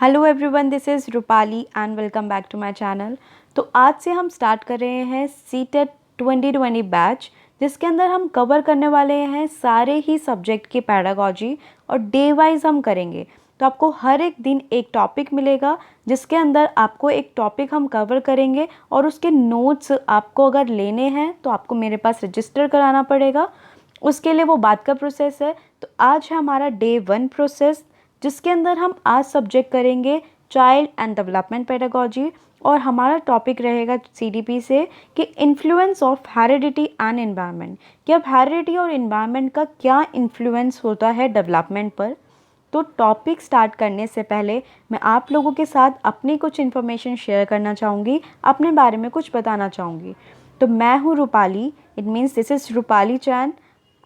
Hello everyone, this is Rupali and welcome back to my channel. तो आज से हम स्टार्ट कर रहे हैं सीटेट 2020 बैच, जिसके अंदर हम कवर करने वाले हैं सारे ही सब्जेक्ट की पैडागॉजी और डे वाइज हम करेंगे। तो आपको हर एक दिन एक टॉपिक मिलेगा, जिसके अंदर आपको एक टॉपिक हम कवर करेंगे और उसके नोट्स आपको अगर लेने हैं तो आपको मेरे पास रजिस्टर कराना पड़ेगा। उसके लिए वो बात का प्रोसेस है। तो आज है हमारा डे 1 प्रोसेस, जिसके अंदर हम आज सब्जेक्ट करेंगे चाइल्ड एंड डेवलपमेंट पेडागॉजी और हमारा टॉपिक रहेगा सीडीपी से कि influence of heredity and environment, कि अब हेरिडिटी और एनवायरनमेंट का क्या इन्फ्लुएंस होता है डेवलपमेंट पर। तो टॉपिक स्टार्ट करने से पहले मैं आप लोगों के साथ अपनी कुछ इन्फॉर्मेशन शेयर करना चाहूँगी, अपने बारे में कुछ बताना चाहूँगी। तो मैं हूँ Rupali, it means this is Rupali chain.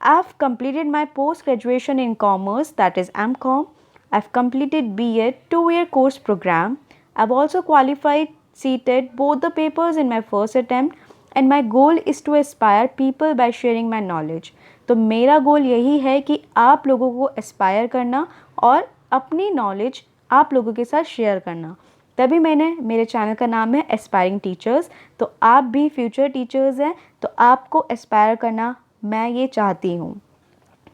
I've completed my post-graduation in commerce, that is MCOM. I've completed B.Ed 2-year course program. I've also qualified CTET both the papers in my first attempt, and my goal is to aspire people by sharing my knowledge. तो मेरा गोल यही है कि आप लोगों को Aspire करना और अपनी नॉलेज आप लोगों के साथ शेयर करना। तभी मेरे चैनल का नाम है एस्पायरिंग टीचर्स। तो आप भी फ्यूचर टीचर्स हैं, तो आपको एस्पायर करना मैं ये चाहती हूँ।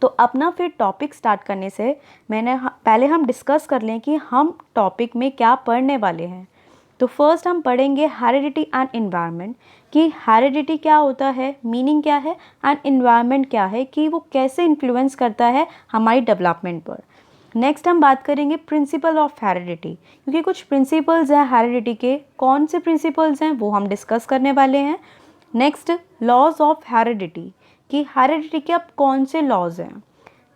तो अपना फिर टॉपिक स्टार्ट करने से पहले हम डिस्कस कर लें कि हम टॉपिक में क्या पढ़ने वाले हैं। तो फर्स्ट हम पढ़ेंगे हेरिडिटी एंड एनवायरनमेंट, कि हेरिडिटी क्या होता है, मीनिंग क्या है, एंड एनवायरनमेंट क्या है, कि वो कैसे इन्फ्लुएंस करता है हमारी डेवलपमेंट पर। नेक्स्ट हम बात करेंगे प्रिंसिपल ऑफ हेरिडिटी, क्योंकि कुछ प्रिंसिपल्स हैं हेरिडिटी के। कौन से प्रिंसिपल्स हैं वो हम डिस्कस करने वाले हैं। नेक्स्ट लॉज ऑफ हेरिडिटी, कि हेरिडिटी के अब कौन से लॉज हैं।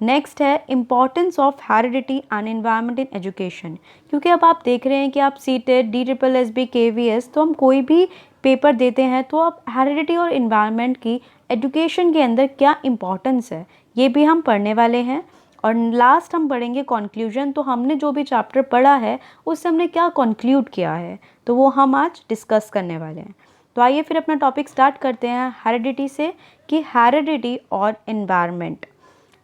नेक्स्ट है importance of heredity and environment in education, क्योंकि अब आप देख रहे हैं कि आप सीटेट, DSSB, KVS, तो हम कोई भी पेपर देते हैं तो अब हेरिडिटी और एनवायरनमेंट की एजुकेशन के अंदर क्या इम्पॉर्टेंस है ये भी हम पढ़ने वाले हैं। और लास्ट हम पढ़ेंगे कंक्लूजन, तो हमने जो भी चैप्टर पढ़ा है उससे हमने क्या कंक्लूड किया है, तो वो हम आज डिस्कस करने वाले हैं। तो आइए फिर अपना टॉपिक स्टार्ट करते हैं हेरिडिटी से, कि हेरिडिटी और एनवायरनमेंट।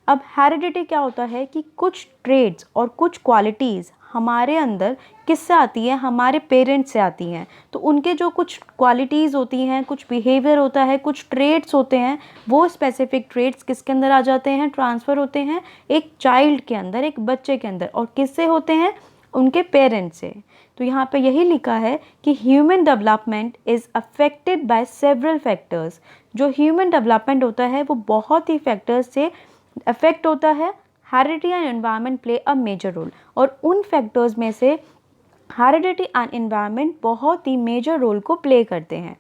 अब हेरिडिटी क्या होता है कि कुछ ट्रेड्स और कुछ क्वालिटीज़ हमारे अंदर किससे आती है, हमारे पेरेंट्स से आती हैं। तो उनके जो कुछ क्वालिटीज़ होती हैं, कुछ बिहेवियर होता है, कुछ ट्रेड्स होते हैं, वो स्पेसिफिक ट्रेड्स किसके अंदर आ जाते हैं, ट्रांसफ़र होते हैं एक चाइल्ड के अंदर, एक बच्चे के अंदर। और किससे होते हैं, उनके पेरेंट्स से। तो यहाँ पे यही लिखा है कि human development is affected by several factors. जो ह्यूमन डेवलपमेंट होता है वो बहुत ही फैक्टर्स से अफेक्ट होता है। Heredity and environment play a major role, और उन फैक्टर्स में से हेरिडिटी एंड एनवायरनमेंट बहुत ही मेजर रोल को प्ले करते हैं।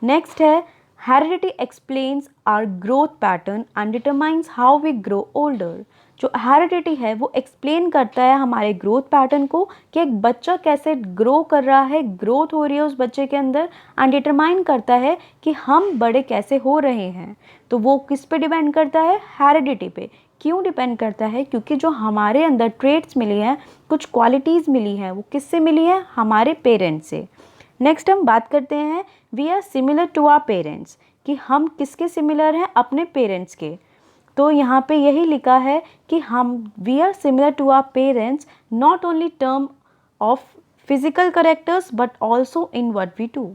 नेक्स्ट है heredity explains our growth pattern and determines how we grow older. जो हेरिडिटी है वो एक्सप्लेन करता है हमारे ग्रोथ पैटर्न को, कि एक बच्चा कैसे ग्रो कर रहा है, ग्रोथ हो रही है उस बच्चे के अंदर, एंड डिटरमाइन करता है कि हम बड़े कैसे हो रहे हैं। तो वो किस पे डिपेंड करता है, हेरिडिटी पे। क्यों डिपेंड करता है, क्योंकि जो हमारे अंदर ट्रेट्स मिली हैं, कुछ क्वालिटीज़ मिली हैं, वो किससे मिली हैं, हमारे पेरेंट्स से। नेक्स्ट हम बात करते हैं we are similar to our parents, कि हम किसके सिमिलर हैं, अपने पेरेंट्स के। तो यहाँ पे यही लिखा है कि हम we are similar to our parents not only term of physical characters but also in what we do,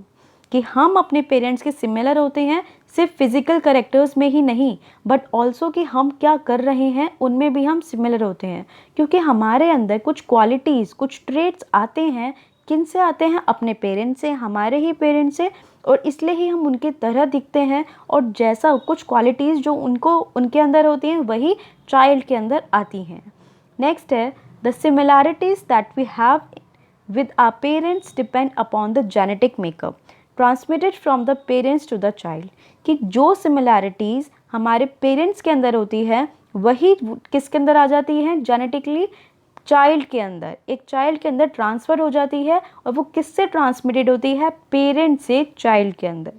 कि हम अपने पेरेंट्स के सिमिलर होते हैं सिर्फ फिजिकल करेक्टर्स में ही नहीं, बट ऑल्सो कि हम क्या कर रहे हैं उनमें भी हम सिमिलर होते हैं। क्योंकि हमारे अंदर कुछ क्वालिटीज़, कुछ ट्रेट्स आते हैं, किन से आते हैं, अपने पेरेंट्स से, हमारे ही पेरेंट्स से, और इसलिए ही हम उनके तरह दिखते हैं। और जैसा कुछ क्वालिटीज़ जो उनके अंदर होती हैं वही चाइल्ड के अंदर आती हैं। नेक्स्ट है the similarities that we have with our parents depend upon the genetic makeup transmitted from the parents to the child, कि जो सिमिलैरिटीज़ हमारे पेरेंट्स के अंदर होती है वही किसके अंदर आ जाती है, जेनेटिकली चाइल्ड के अंदर, एक चाइल्ड के अंदर ट्रांसफ़र हो जाती है, और वो किससे ट्रांसमिटेड होती है, पेरेंट्स से चाइल्ड के अंदर।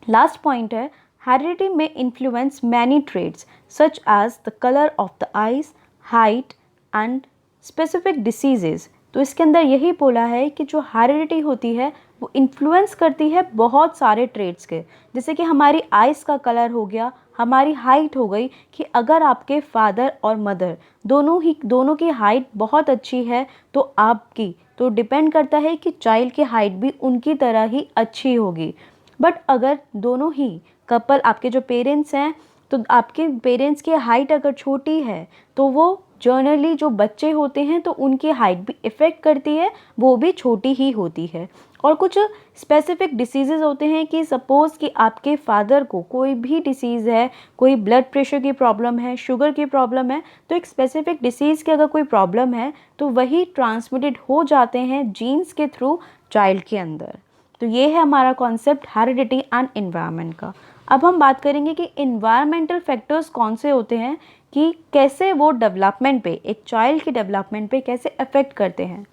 लास्ट पॉइंट है हेरिडिटी में influence many traits such as the colour of the eyes, height and specific diseases. तो इसके अंदर यही बोला है कि जो हेरिडिटी होती है वो इन्फ्लुएंस करती है बहुत सारे ट्रेड्स के, जैसे कि हमारी आइज़ का कलर हो गया, हमारी हाइट हो गई कि अगर आपके फादर और मदर दोनों की हाइट बहुत अच्छी है तो आपकी तो डिपेंड करता है कि चाइल्ड की हाइट भी उनकी तरह ही अच्छी होगी। बट अगर दोनों ही कपल आपके जो पेरेंट्स हैं तो आपके पेरेंट्स की हाइट अगर छोटी है तो वो जनरली जो बच्चे होते हैं तो उनकी हाइट भी इफ़ेक्ट करती है, वो भी छोटी ही होती है। और कुछ स्पेसिफिक डिसीज़ेज़ होते हैं कि सपोज़ कि आपके फादर को कोई भी डिसीज़ है, कोई ब्लड प्रेशर की प्रॉब्लम है, शुगर की प्रॉब्लम है, तो एक स्पेसिफिक डिसीज़ की अगर कोई प्रॉब्लम है तो वही ट्रांसमिटेड हो जाते हैं जीन्स के थ्रू चाइल्ड के अंदर। तो ये है हमारा कॉन्सेप्ट हेरिडिटी एंड एनवायरनमेंट का। अब हम बात करेंगे कि एनवायरमेंटल फैक्टर्स कौन से होते हैं कि कैसे वो डेवलपमेंट पे, एक चाइल्ड के डेवलपमेंट पे कैसे अफेक्ट करते हैं।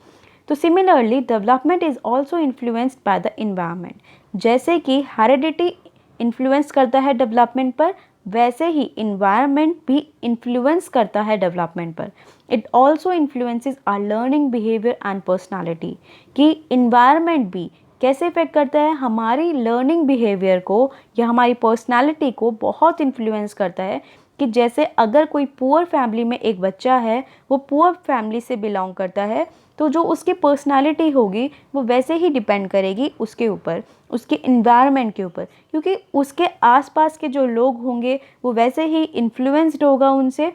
तो similarly development is also influenced by the environment. जैसे कि हेरिडिटी इन्फ्लुएंस करता है डेवलपमेंट पर, वैसे ही इन्वायरमेंट भी इन्फ्लुएंस करता है डेवलपमेंट पर। It also influences our learning behaviour and personality, कि इन्वायरमेंट भी कैसे इफेक्ट करता है हमारी लर्निंग बिहेवियर को या हमारी पर्सनालिटी को बहुत इन्फ्लुएंस करता है। कि जैसे अगर कोई पुअर फैमिली में एक बच्चा है, वो पुअर फैमिली से बिलोंग करता है, तो जो उसकी पर्सनालिटी होगी वो वैसे ही डिपेंड करेगी उसके ऊपर, उसके इन्वायरमेंट के ऊपर, क्योंकि उसके आसपास के जो लोग होंगे वो वैसे ही इन्फ्लुएंस्ड होगा उनसे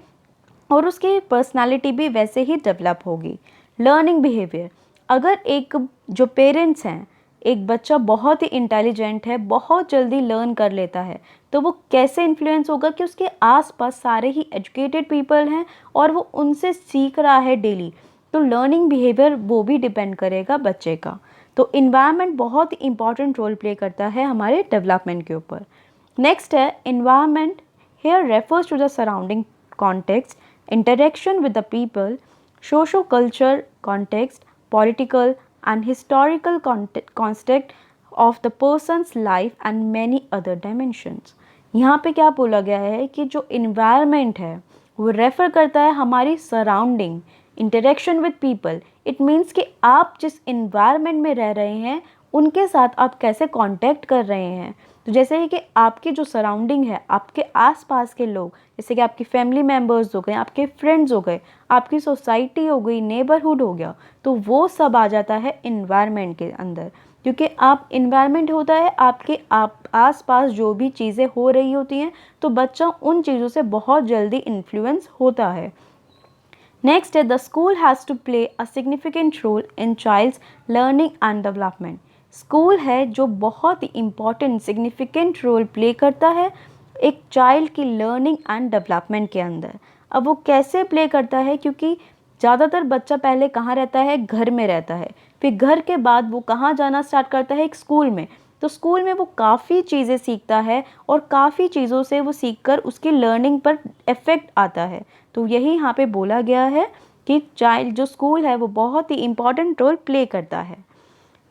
और उसकी पर्सनालिटी भी वैसे ही डेवलप होगी। लर्निंग बिहेवियर, अगर एक जो पेरेंट्स हैं, एक बच्चा बहुत ही इंटेलिजेंट है, बहुत जल्दी लर्न कर लेता है, तो वो कैसे इन्फ्लुएंस होगा कि उसके आसपास सारे ही एजुकेटेड पीपल हैं और वो उनसे सीख रहा है डेली। तो लर्निंग बिहेवियर वो भी डिपेंड करेगा बच्चे का। तो इन्वायरमेंट बहुत ही इंपॉर्टेंट रोल प्ले करता है हमारे डेवलपमेंट के ऊपर। नेक्स्ट है environment, here refers to the surrounding context, interaction with the people, socio-culture context, political and historical context of the person's life and many other dimensions। यहाँ पे क्या बोला गया है कि जो environment है वो रेफ़र करता है हमारी surrounding, interaction with people. It means कि आप जिस environment में रह रहे हैं उनके साथ आप कैसे कांटेक्ट कर रहे हैं। तो जैसे ही कि आपकी जो सराउंडिंग है, आपके आसपास के लोग, जैसे कि आपकी फैमिली मेम्बर्स हो गए, आपके फ्रेंड्स हो गए, आपकी सोसाइटी हो गई, नेबरहुड हो गया, तो वो सब आ जाता है इन्वायरमेंट के अंदर। क्योंकि आप इन्वायरमेंट होता है आपके आसपास जो भी चीज़ें हो रही होती हैं, तो बच्चा उन चीज़ों से बहुत जल्दी इन्फ्लुएंस होता है। नेक्स्ट है the school has to play a significant role in child's learning and development. School है जो बहुत ही इम्पॉर्टेंट सिग्निफिकेंट रोल प्ले करता है एक चाइल्ड की लर्निंग एंड डेवलपमेंट के अंदर। अब वो कैसे प्ले करता है, क्योंकि ज़्यादातर बच्चा पहले कहाँ रहता है, घर में रहता है, फिर घर के बाद वो कहाँ जाना स्टार्ट करता है, एक स्कूल में। तो स्कूल में वो काफ़ी चीज़ें सीखता है और काफ़ी चीज़ों से वो सीखकर उसकी लर्निंग पर इफ़ेक्ट आता है। तो यही यहाँ पे बोला गया है कि चाइल्ड जो स्कूल है वो बहुत ही इम्पॉर्टेंट रोल प्ले करता है।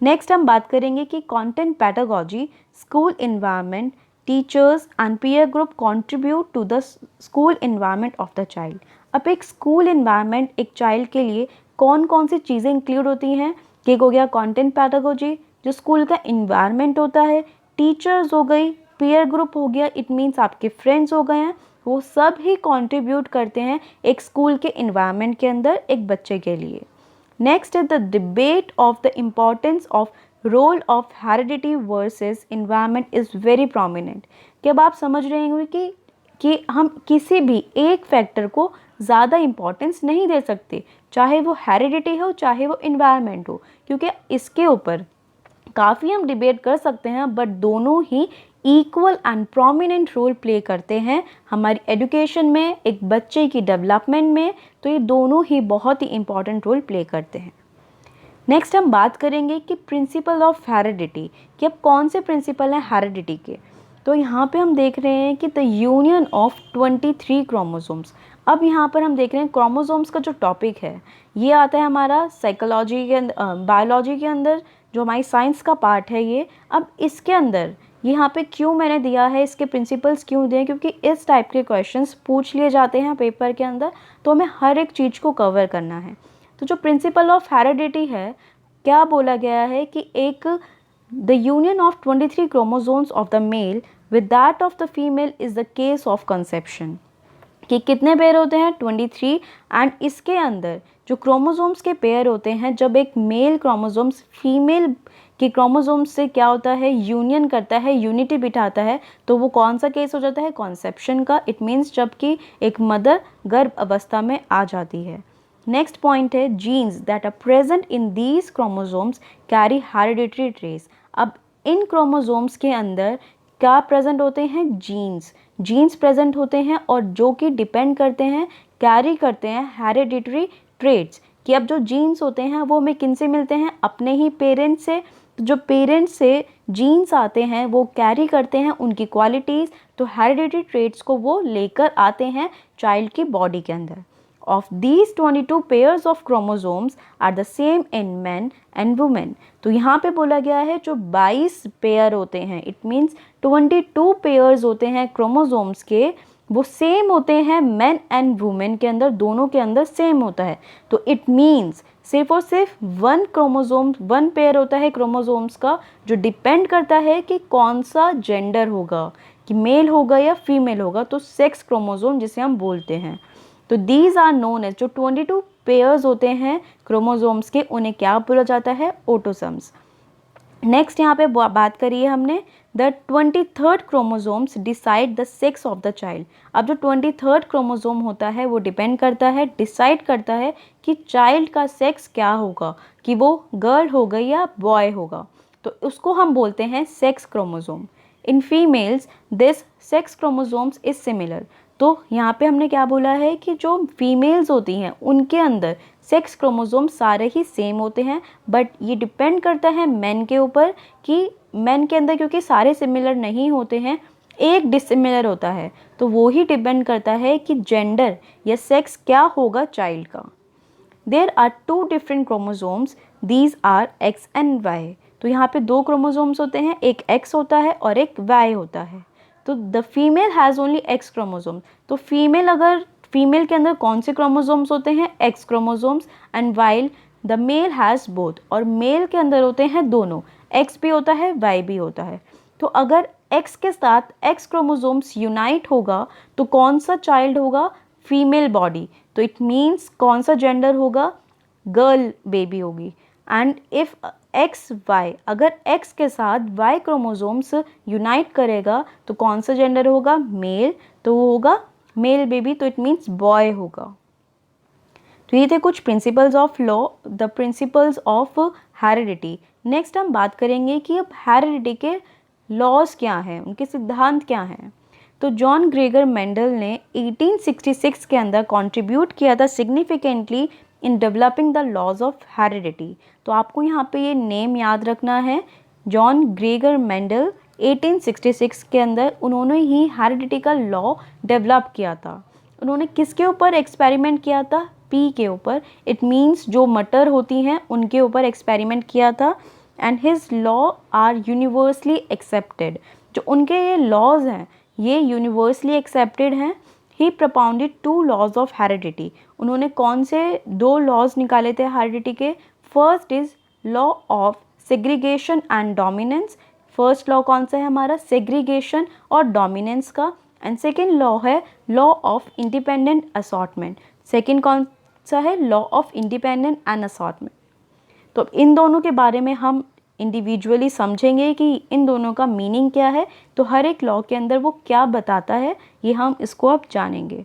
नेक्स्ट हम बात करेंगे कि content pedagogy, school environment, teachers and peer group contribute to the school environment of the child. अब एक स्कूल इन्वायरमेंट एक चाइल्ड के लिए कौन कौन सी चीज़ें इंक्लूड होती हैं, कि हो गया कंटेंट पेडागोजी जो स्कूल का इन्वायरमेंट होता है, टीचर्स हो गई, पीयर ग्रुप हो गया, इट मीन्स आपके फ्रेंड्स हो गए हैं, वो सब ही कंट्रीब्यूट करते हैं एक स्कूल के इन्वायरमेंट के अंदर एक बच्चे के लिए। नेक्स्ट है the debate of the importance of role of heredity versus environment is very prominent. कि अब आप समझ रहे होंगे कि हम किसी भी एक फैक्टर को ज़्यादा इम्पोर्टेंस नहीं दे सकते, चाहे वो हेरिडिटी हो चाहे वो इन्वायरमेंट हो, क्योंकि इसके ऊपर काफ़ी हम डिबेट कर सकते हैं, बट दोनों ही equal and prominent role play करते हैं हमारी एजुकेशन में, एक बच्चे की डेवलपमेंट में। तो ये दोनों ही बहुत ही इंपॉर्टेंट रोल प्ले करते हैं। नेक्स्ट हम बात करेंगे कि प्रिंसिपल ऑफ हेरिडिटी, कि अब कौन से प्रिंसिपल हैं हेरिडिटी के। तो यहाँ पे हम देख रहे हैं कि द यूनियन ऑफ 23 क्रोमोसोम्स। अब यहाँ पर हम देख रहे हैं क्रोमोसोम्स का जो टॉपिक है ये आता है हमारा साइकोलॉजी के अंदर, बायोलॉजी के अंदर, जो हमारी साइंस का पार्ट है ये। अब इसके अंदर यहाँ पे क्यों मैंने दिया है, इसके प्रिंसिपल्स क्यों दिए, क्योंकि इस टाइप के क्वेश्चंस पूछ लिए जाते हैं पेपर के अंदर, तो हमें हर एक चीज़ को कवर करना है। तो जो प्रिंसिपल ऑफ हेरिडिटी है, क्या बोला गया है कि एक the union of 23 chromosomes of the mail with that of the female is the case of conception. कि कितने पेयर होते हैं 23, एंड इसके अंदर जो क्रोमोसोम्स के पेयर होते हैं, जब एक मेल क्रोमोसोम्स फीमेल के क्रोमोसोम्स से क्या होता है, यूनियन करता है, यूनिटी बिठाता है, तो वो कौन सा केस हो जाता है, कॉन्सेप्शन का। इट मीन्स जबकि एक मदर गर्भ अवस्था में आ जाती है। नेक्स्ट पॉइंट है genes that are present in these chromosomes carry hereditary traits. अब इन क्रोमोसोम्स के अंदर क्या प्रेजेंट होते हैं, जीन्स प्रेजेंट होते हैं, और जो कि डिपेंड करते हैं, कैरी करते हैं हेरिडिटरी ट्रेट्स। कि अब जो जीन्स होते हैं वो हमें किन से मिलते हैं, अपने ही पेरेंट्स से। तो जो पेरेंट्स से जीन्स आते हैं वो कैरी करते हैं उनकी क्वालिटीज़, तो हेरिडिटरी ट्रेट्स को वो लेकर आते हैं चाइल्ड की बॉडी के अंदर। Of these 22 pairs of chromosomes are the same in men and women। तो यहाँ पे बोला गया है जो 22 पेयर होते हैं, इट मीन्स 22 पेयर्स होते हैं क्रोमोसोम्स के, वो सेम होते हैं मेन एंड वुमेन के अंदर, दोनों के अंदर सेम होता है। तो इट मीन्स सिर्फ और सिर्फ वन पेयर होता है क्रोमोसोम्स का, जो डिपेंड करता है कि कौन सा जेंडर होगा, कि मेल होगा या फीमेल होगा, तो सेक्स क्रोमोसोम जिसे हम बोलते हैं। तो दीज आर नोन एज, जो 22 पेयर्स होते हैं क्रोमोसोम्स के, उन्हें क्या बोला जाता है, ऑटोसोम्स। नेक्स्ट यहाँ पे बात करी है हमने the 23rd chromosomes decide the sex of the child. अब जो 23rd क्रोमोसोम होता है वो डिपेंड करता है, डिसाइड करता है कि चाइल्ड का सेक्स क्या होगा, कि वो गर्ल होगा या बॉय होगा, तो उसको हम बोलते हैं sex chromosome. In females this sex chromosomes is similar. तो यहाँ पे हमने क्या बोला है कि जो फीमेल्स होती हैं उनके अंदर सेक्स क्रोमोसोम सारे ही सेम होते हैं, बट ये डिपेंड करता है मेन के ऊपर, कि मेन के अंदर क्योंकि सारे सिमिलर नहीं होते हैं, एक डिसिमिलर होता है, तो वो ही डिपेंड करता है कि जेंडर या सेक्स क्या होगा चाइल्ड का। There are 2 different chromosomes, these are X and Y. तो यहाँ पे 2 क्रोमोसोम्स होते हैं, एक एक्स होता है और एक वाई होता है। तो the female has only X chromosome. तो फीमेल के अंदर कौन से क्रोमोसोम्स होते हैं, X chromosomes, and while the male has both. और मेल के अंदर होते हैं दोनों, एक्स भी होता है वाई भी होता है। तो अगर एक्स के साथ एक्स क्रोमोसोम्स यूनाइट होगा तो कौन सा चाइल्ड होगा, फीमेल बॉडी। तो इट मीन्स कौन सा जेंडर होगा, गर्ल बेबी होगी। एंड इफ एक्स वाई, अगर एक्स के साथ वाई क्रोमोसोम्स यूनाइट करेगा तो कौन सा जेंडर होगा, मेल, तो वो होगा मेल बेबी, तो इट मीन्स बॉय होगा। तो ये थे कुछ principles of law, the principles of heredity. Next हम बात करेंगे कि अब हेरिडिटी के लॉज क्या हैं, उनके सिद्धांत क्या हैं। तो जॉन ग्रेगर मेंडल ने 1866 के अंदर कंट्रीब्यूट किया था significantly in developing the laws of heredity. तो आपको यहाँ पे ये नेम याद रखना है, जॉन ग्रेगर मेंडल 1866 के अंदर उन्होंने ही हेरिडिटी का लॉ डेवलप किया था। उन्होंने किसके ऊपर एक्सपेरिमेंट किया था, पी के ऊपर, इट मीन्स जो मटर होती हैं उनके ऊपर एक्सपेरिमेंट किया था। And his law are universally accepted. जो उनके ये लॉज हैं ये यूनिवर्सली एक्सेप्टेड हैं। ही propounded 2 laws of heredity। उन्होंने कौन से 2 लॉज निकाले थे हेरिडिटी के, first is law of segregation and dominance. First law कौन सा है हमारा, सेग्रीगेशन और डोमिनेंस का। एंड सेकेंड लॉ है law of independent assortment. Second कौन सा है, law of independent and assortment. तो इन दोनों के बारे में हम इंडिविजुअली समझेंगे कि इन दोनों का मीनिंग क्या है, तो हर एक लॉ के अंदर वो क्या बताता है ये हम इसको अब जानेंगे।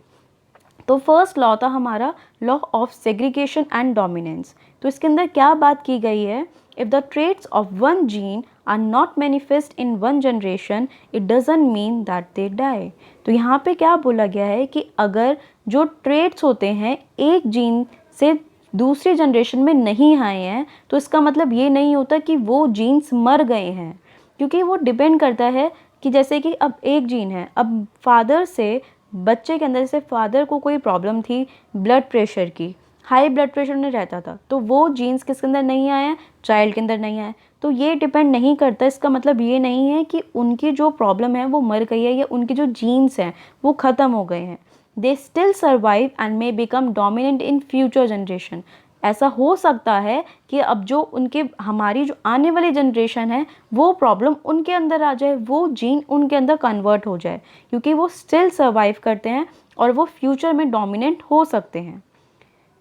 तो फर्स्ट लॉ था हमारा law of segregation and dominance. तो इसके अंदर क्या बात की गई है, if the traits of one gene are not manifest in one generation it doesn't mean that they die. तो यहाँ पे क्या बोला गया है कि अगर जो ट्रेट्स होते हैं एक जीन से दूसरी जनरेशन में नहीं आए हैं तो इसका मतलब ये नहीं होता कि वो जीन्स मर गए हैं, क्योंकि वो डिपेंड करता है कि जैसे कि अब एक जीन है, अब फादर से बच्चे के अंदर से फादर को कोई प्रॉब्लम थी ब्लड प्रेशर की, हाई ब्लड प्रेशर में रहता था, तो वो जीन्स किसके अंदर नहीं आए हैं, चाइल्ड के अंदर नहीं आए। तो ये डिपेंड नहीं करता, इसका मतलब ये नहीं है कि उनकी जो प्रॉब्लम है वो मर गई है या उनकी जो जीन्स हैं वो ख़त्म हो गए हैं। They still survive and may become dominant in future generation. ऐसा हो सकता है कि अब जो उनके हमारी जो आने वाली जनरेशन है वो प्रॉब्लम उनके अंदर आ जाए, वो जीन उनके अंदर कन्वर्ट हो जाए, क्योंकि वो स्टिल सर्वाइव करते हैं और वो फ्यूचर में डोमिनेंट हो सकते हैं।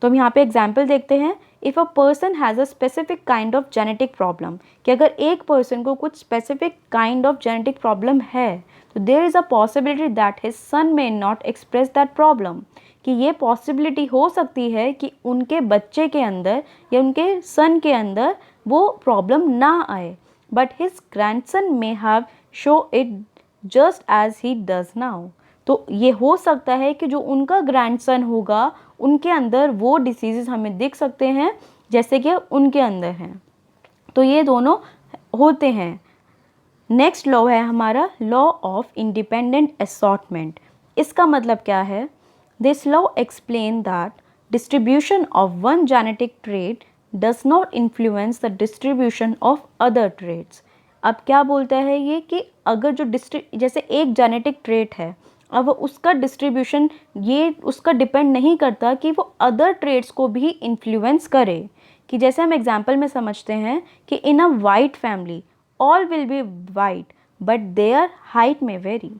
तो हम यहाँ पे एग्जाम्पल देखते हैं। If a person has a specific kind of genetic problem, कि अगर एक पर्सन को कुछ specific kind of genetic problem है तो there is a possibility that his son may not express that problem, कि ये पॉसिबिलिटी हो सकती है कि उनके बच्चे के अंदर या उनके सन के अंदर वो प्रॉब्लम ना आए, but his grandson may have show it just as he does now. तो ये हो सकता है कि जो उनका ग्रैंडसन होगा उनके अंदर वो डिसीजेस हमें दिख सकते हैं जैसे कि उनके अंदर हैं। तो ये दोनों होते हैं। नेक्स्ट लॉ है हमारा लॉ ऑफ इंडिपेंडेंट असॉर्टमेंट। इसका मतलब क्या है? This law explain that distribution of one genetic trait does not influence the distribution of other traits. अब क्या बोलता है ये कि अगर जो जैसे एक जेनेटिक ट्रेट है, अब उसका डिस्ट्रीब्यूशन ये उसका डिपेंड नहीं करता कि वो अदर ट्रेड्स को भी इन्फ्लुएंस करे। कि जैसे हम एग्जांपल में समझते हैं कि in a white family all will be white but their height में वेरी।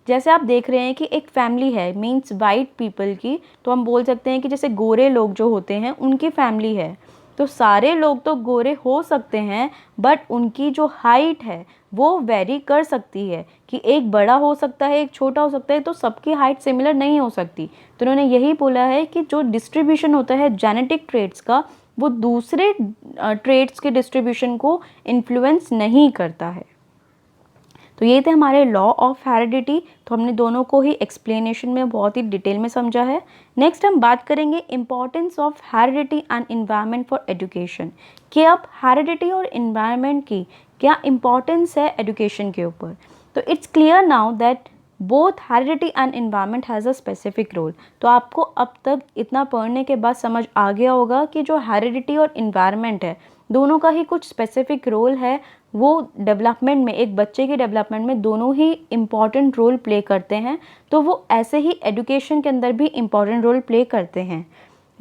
जैसे आप देख रहे हैं कि एक फैमिली है मीन्स वाइट पीपल की, तो हम बोल सकते हैं कि जैसे गोरे लोग जो होते हैं उनकी फैमिली है, तो सारे लोग तो गोरे हो सकते हैं बट उनकी जो हाइट है वो वेरी कर सकती है, कि एक बड़ा हो सकता है एक छोटा हो सकता है, तो सबकी हाइट सिमिलर नहीं हो सकती। तो उन्होंने यही बोला है कि जो डिस्ट्रीब्यूशन होता है जेनेटिक ट्रेट्स का वो दूसरे ट्रेट्स के डिस्ट्रीब्यूशन को इन्फ्लुएंस नहीं करता है। तो ये थे हमारे लॉ ऑफ हेरिडिटी। तो हमने दोनों को ही एक्सप्लेनेशन में बहुत ही डिटेल में समझा है। नेक्स्ट हम बात करेंगे importance of heredity and environment for education, कि अब हेरिडिटी और इन्वायरमेंट की क्या इम्पॉर्टेंस है एजुकेशन के ऊपर। तो it's clear now that both heredity and environment has a specific role. तो आपको अब तक इतना पढ़ने के बाद समझ आ गया होगा कि जो हेरिडिटी और इन्वायरमेंट है दोनों का ही कुछ स्पेसिफिक रोल है, वो डेवलपमेंट में एक बच्चे के डेवलपमेंट में दोनों ही इम्पॉर्टेंट रोल प्ले करते हैं। तो वो ऐसे ही एजुकेशन के अंदर भी इम्पॉर्टेंट रोल प्ले करते हैं।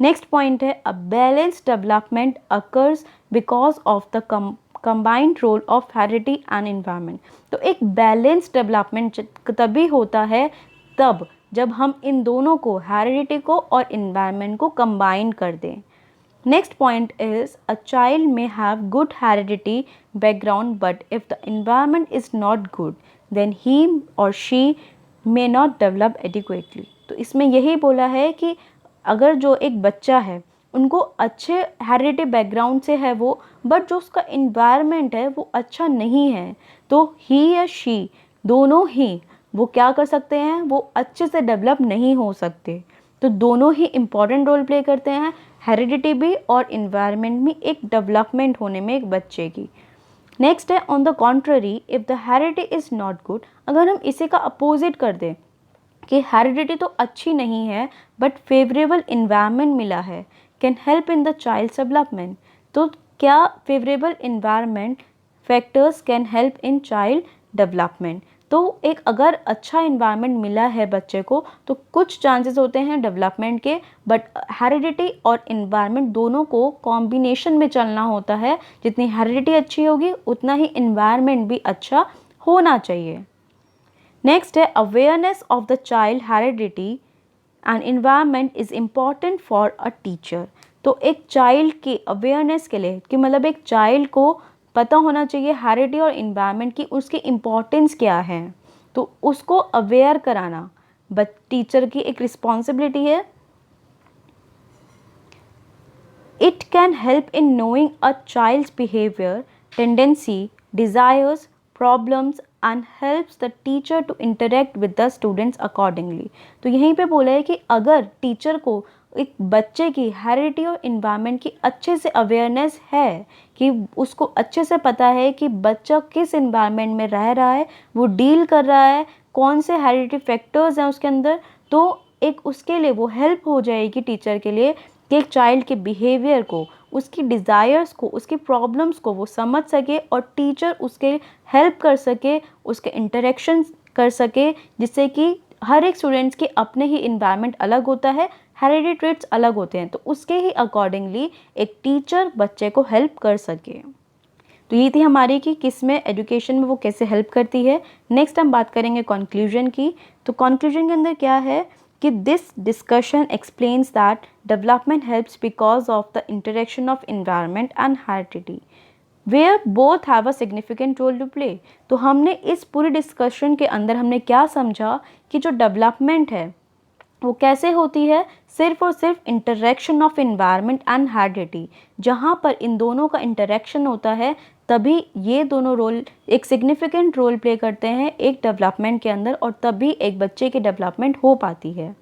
नेक्स्ट पॉइंट है a balance development occurs because of the combined role of heredity and environment. तो एक बैलेंस डेवलपमेंट तभी होता है तब जब हम इन दोनों को हेरिडिटी को और इन्वायरमेंट को कंबाइन कर दें। Next point is a child may have good heredity background, but if the environment is not good, then he or she may not develop adequately. तो इसमें यही बोला है कि अगर जो एक बच्चा है उनको अच्छे हेरिडिटी बैकग्राउंड से है वो, बट जो उसका इन्वायरमेंट है वो अच्छा नहीं है, तो ही या शी दोनों ही वो क्या कर सकते हैं, वो अच्छे से डेवलप नहीं हो सकते। तो दोनों ही इम्पॉर्टेंट रोल प्ले करते हैं, हेरिडिटी भी और इन्वायरमेंट भी एक डेवलपमेंट होने में एक बच्चे की। नेक्स्ट है on the contrary if the heredity is not good. अगर हम इसी का अपोजिट कर दें कि हेरिडिटी तो अच्छी नहीं है बट फेवरेबल इन्वायरमेंट मिला है, can help in the child's development. तो क्या favourable environment factors can help in child development. तो एक अगर अच्छा इन्वायरमेंट मिला है बच्चे को तो कुछ चांसेस होते हैं डेवलपमेंट के, बट हेरिडिटी और इन्वायरमेंट दोनों को कॉम्बिनेशन में चलना होता है। जितनी हेरिडिटी अच्छी होगी उतना ही इन्वायरमेंट भी अच्छा होना चाहिए। नेक्स्ट है awareness of the child heredity and environment is important for a teacher. तो एक चाइल्ड की अवेयरनेस के लिए कि मतलब एक चाइल्ड को पता होना चाहिए हेरिडिटी और इन्वायरमेंट की उसकी इम्पॉर्टेंस क्या है, तो उसको अवेयर कराना बट टीचर की एक रिस्पॉन्सिबिलिटी है। It can help in knowing a child's behaviour, tendency, desires, problems and helps the teacher to interact with the students accordingly. तो यहीं पे बोला है कि अगर टीचर को एक बच्चे की हेरिडिटी और इन्वायरमेंट की अच्छे से अवेयरनेस है, कि उसको अच्छे से पता है कि बच्चा किस इन्वायरमेंट में रह रहा है, वो डील कर रहा है, कौन से हेरिडिटी फैक्टर्स हैं उसके अंदर, तो एक उसके लिए वो हेल्प हो जाएगी टीचर के लिए कि एक चाइल्ड के बिहेवियर को, उसकी डिज़ायर्स को, उसकी प्रॉब्लम्स को वो समझ सके और टीचर उसके हेल्प कर सके, उसके इंटरेक्शन कर सके, जिससे कि हर एक स्टूडेंट्स के अपने ही इन्वायरमेंट अलग होता है, हेरिडिटी ट्रेट्स अलग होते हैं, तो उसके ही अकॉर्डिंगली एक टीचर बच्चे को हेल्प कर सके। तो ये थी हमारी कि किस में एजुकेशन में वो कैसे हेल्प करती है। नेक्स्ट हम बात करेंगे कंक्लूजन की। तो कंक्लूजन के अंदर क्या है कि this discussion explains that development helps because of the interaction of environment and heredity where both have a significant role to play. तो हमने इस पूरी डिस्कशन के अंदर हमने क्या समझा कि जो डेवलपमेंट है वो कैसे होती है, सिर्फ और सिर्फ interaction of environment and heredity, जहाँ पर इन दोनों का इंटरेक्शन होता है तभी ये दोनों रोल एक सिग्निफिकेंट रोल प्ले करते हैं एक डेवलपमेंट के अंदर, और तभी एक बच्चे की डेवलपमेंट हो पाती है।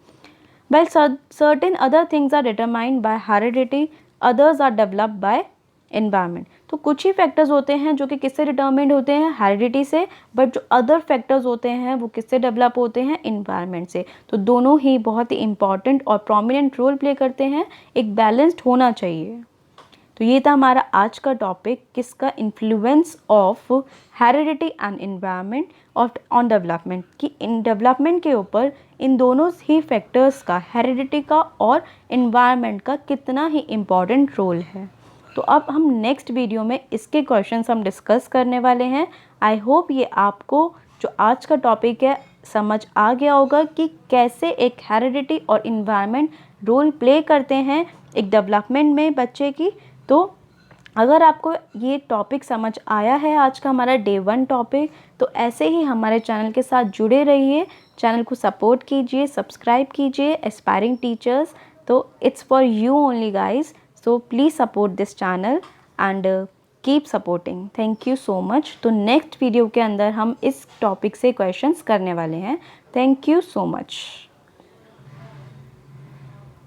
Well certain other things are determined by heredity, others are developed by environment. तो कुछ ही फैक्टर्स होते हैं जो कि किससे डिटर्मिंड होते हैं, हेरिडिटी से, बट जो अदर फैक्टर्स होते हैं वो किससे डेवलप होते हैं, एनवायरनमेंट से। तो दोनों ही बहुत ही इंपॉर्टेंट और प्रोमिनेंट रोल प्ले करते हैं, एक बैलेंस्ड होना चाहिए। तो ये था हमारा आज का टॉपिक, किसका, influence of heredity and environment on development, कि इन डेवलपमेंट के ऊपर इन दोनों ही फैक्टर्स का, हेरिडिटी का और एनवायरनमेंट का कितना ही इम्पॉर्टेंट रोल है। तो अब हम नेक्स्ट वीडियो में इसके क्वेश्चंस हम डिस्कस करने वाले हैं। आई होप ये आपको जो आज का टॉपिक है समझ आ गया होगा कि कैसे एक हेरिडिटी और इन्वायरमेंट रोल प्ले करते हैं एक डेवलपमेंट में बच्चे की। तो अगर आपको ये टॉपिक समझ आया है आज का हमारा डे 1 टॉपिक, तो ऐसे ही हमारे चैनल के साथ जुड़े रहिए, चैनल को सपोर्ट कीजिए, सब्सक्राइब कीजिए। एस्पायरिंग टीचर्स, तो it's for you only guys, so please support this channel and keep supporting. Thank you so much. तो नेक्स्ट वीडियो के अंदर हम इस टॉपिक से क्वेश्चंस करने वाले हैं। Thank you so much.